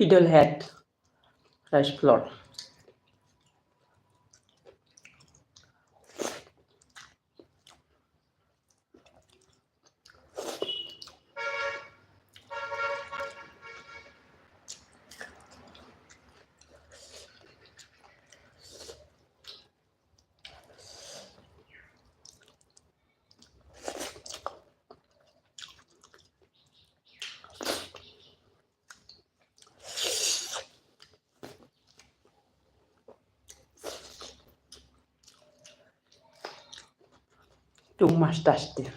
fiddlehead rice flour. Too much tasty.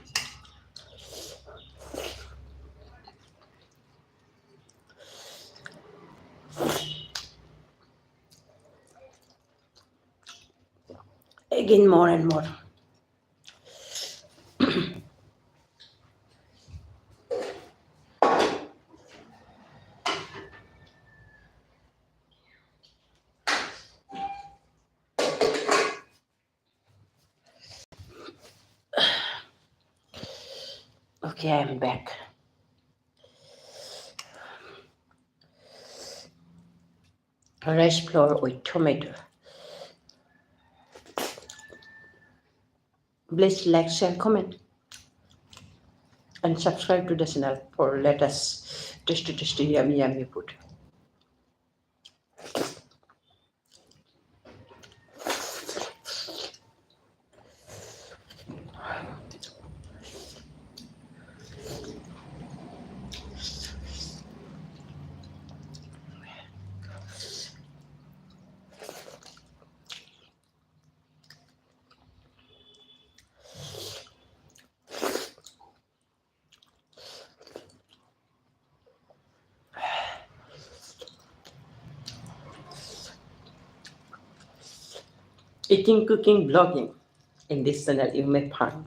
Again, more and more. Okay, I'm back. Rice flour with tomato. Please like, share, comment, and subscribe to the channel for latest tasty, yummy food. Eating, cooking, blogging. In this channel, you may find.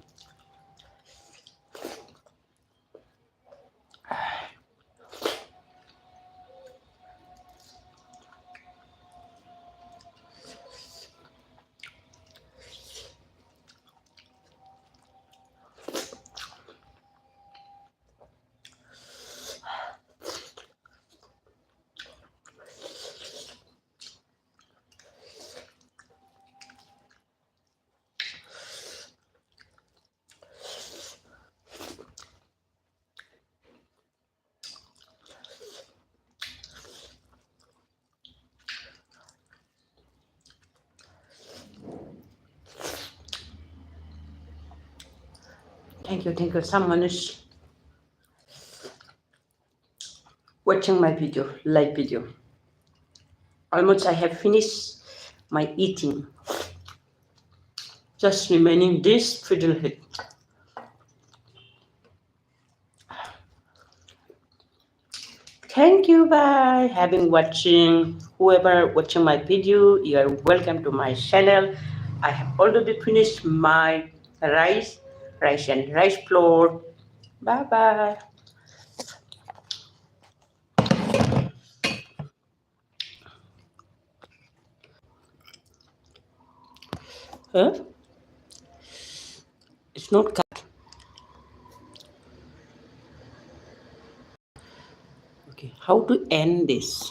Thank you. Someone is watching my video, live video. Almost I have finished my eating. Just remaining this fiddlehead. Thank you by having watching. Whoever watching my video, you are welcome to my channel. I have already finished my rice and rice flour. Bye bye. Huh? It's not cut. Okay, how to end this?